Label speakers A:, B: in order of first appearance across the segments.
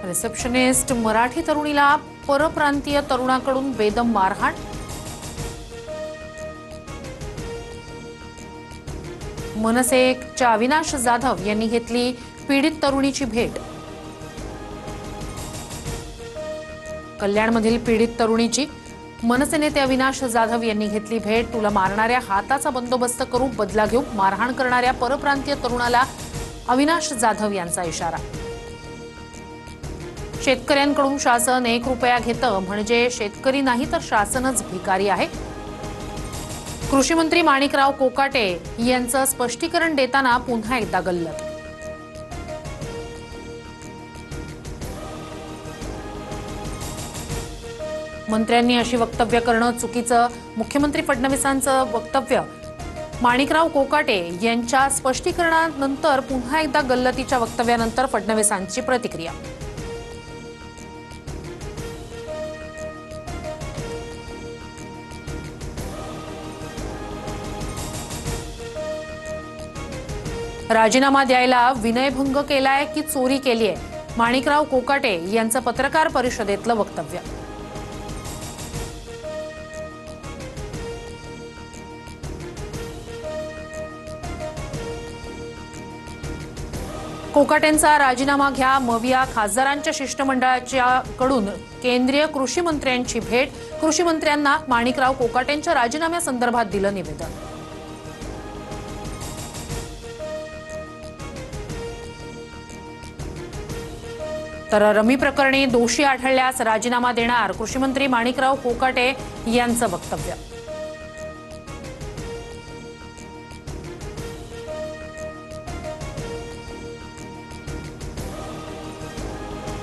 A: Receptionist Marathi तरुणीला परप्रांतीय तरुणाकडून बेदम मारहाण। मनसेच्या अविनाश जाधव यांनी घेतली पीडित तरुणीची भेट। कल्याणमधील पीडित तरुणीची मनसे नेते अविनाश जाधव यांनी घेतली भेट। तुला मारणाऱ्या हाताचा बंदोबस्त करू, बदला घेऊ, मारहाण करणाऱ्या परप्रांतीय तरुणाला अविनाश जाधव यांचा इशारा। शेतकऱ्यांकडून शासन 1 रुपया घेतं म्हणजे शेतकरी नाही तर शासनच भिकारी आहे। कृषी मंत्री माणिकराव कोकाटे यांचं स्पष्टीकरण देताना पुन्हा एकदा गल्लत। मंत्र्यांनी अशी वक्तव्य करणं चुकीचं, मुख्यमंत्री फडणवीसांचं वक्तव्य। माणिकराव कोकाटे यांच्या स्पष्टीकरणानंतर पुन्हा एकदा गल्लतीच्या वक्तव्यानंतर फडणवीसांची प्रतिक्रिया। राजीनामा द्यायला विनयभंग केलाय की चोरी केलीये, माणिकराव कोकाटे यांचं पत्रकार परिषदेतलं वक्तव्य। कोकाटेंचा राजीनामा घ्या, मविया खासदारांच्या शिष्टमंडळाच्याकडून केंद्रीय कृषी मंत्र्यांची भेट। कृषी मंत्र्यांना माणिकराव कोकाटेंच्या राजीनाम्यासंदर्भात दिलं निवेदन। तर रमी प्रकरणी दोषी आढळल्यास राजीनामा देणार, कृषी मंत्री माणिकराव कोकाटे यांचं वक्तव्य।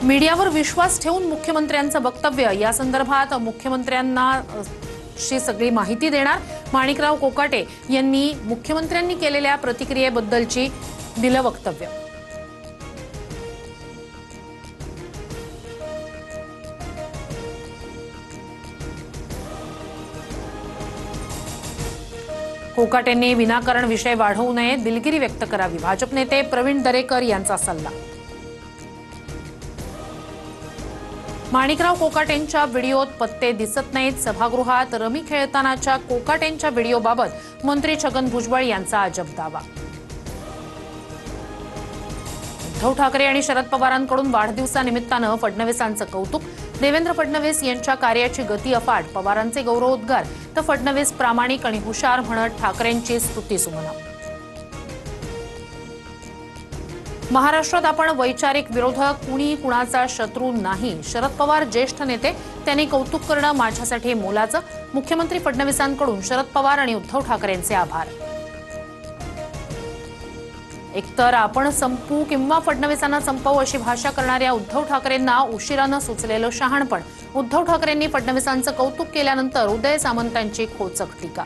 A: मीडियावर विश्वास ठेवून मुख्यमंत्र्यांचं वक्तव्य, या संदर्भात मुख्यमंत्र्यांना सगळी माहिती देणार। माणिकराव कोकाटे यांनी मुख्यमंत्र्यांनी केलेल्या प्रतिक्रियेबद्दलची दिलं वक्तव्य। कोकाटेंनी विनाकारण विषय वाढवू नये, दिलगिरी व्यक्त करावी, भाजप नेते प्रवीण दरेकर यांचा सल्ला। माणिकराव कोकाटेंच्या व्हिडिओत पत्ते दिसत नाहीत, सभागृहात रमी खेळतानाच्या कोकाटेंच्या व्हिडिओबाबत मंत्री छगन भुजबळ यांचा अजब दावा। उद्धव ठाकरे आणि शरद पवारांकडून वाढदिवसानिमित्तानं फडणवीसांचं कौतुक। देवेंद्र फडणवीस यांच्या कार्याची गती अफाट, पवारांचे गौरवोद्गार, तर फडणवीस प्रामाणिक आणि हुशार म्हणत ठाकरेंची स्तुतीसुमनं। महाराष्ट्रात आपण वैचारिक विरोधक, कुणी कुणाचा शत्रू नाही, शरद पवार ज्येष्ठ नेते, त्यांनी कौतुक करणं माझ्यासाठी मोलाचं, मुख्यमंत्री फडणवीसांकडून शरद पवार आणि उद्धव ठाकरेंचे आभार। एकतर आपण संपू किंवा फडणवीसांना संपवू अशी भाषा करणाऱ्या उद्धव ठाकरेंना उशिरानं सुचलेलं शहाणपण। उद्धव ठाकरेंनी फडणवीसांचं कौतुक केल्यानंतर उदय सामंतांची खोचक टीका।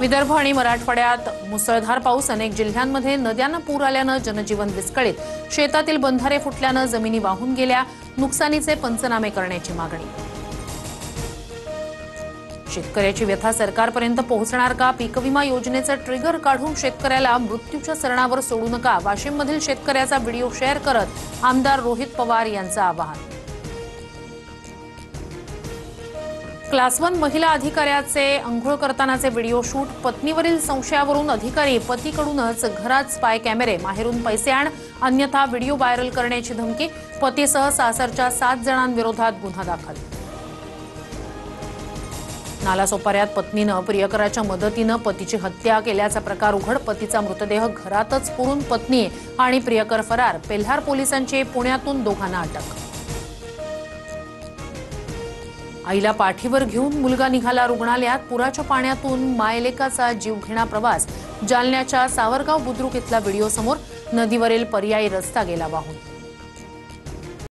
A: विदर्भ आणि मराठवाड्यात मुसळधार पाऊस, अनेक जिल्ह्यांमध्ये नद्यांना पूर आल्यानं जनजीवन विस्कळीत, शेतातील बंधारे फुटल्यानं जमिनी वाहून गेल्या, नुकसानीचे पंचनामे करण्याची मागणी। शेतकऱ्याची व्यथा सरकारपर्यंत पोहोचणार का? पीक विमा योजनेचं ट्रिगर काढून शेतकऱ्याला मृत्यूच्या सरणावर सोडू नका, वाशिममधील शेतकऱ्याचा व्हिडिओ शेअर करत आमदार रोहित पवार यांचं आवाहन। क्लास 1 महिला अधिकाऱ्याचे अंघोळ करतानाचे व्हिडिओ शूट, पत्नीवरील संशयावरून अधिकारी पतीकडूनच घरात स्पाय कॅमेरे, माहेरून पैसे आण अन्यथा व्हिडिओ व्हायरल करण्याची धमकी, पतीसह सासरच्या 7 जणांविरोधात गुन्हा दाखल। नालासोपाऱ्यात पत्नीनं प्रियकराच्या मदतीनं पतीची हत्या केल्याचा प्रकार उघड, पतीचा मृतदेह घरातच पुरून पत्नी आणि प्रियकर फरार, पेल्हार पोलिसांची पुण्यातून दोघांना अटक। आईला पाठीवर घेऊन मुलगा निघाला रुग्णालयात, पुराच्या पाण्यातून मायलेकाचा जीवघेणा प्रवास, जालन्याच्या सावरगाव बुद्रुक इथला व्हिडिओ समोर, नदीवरील पर्यायी रस्ता गेला वाहून।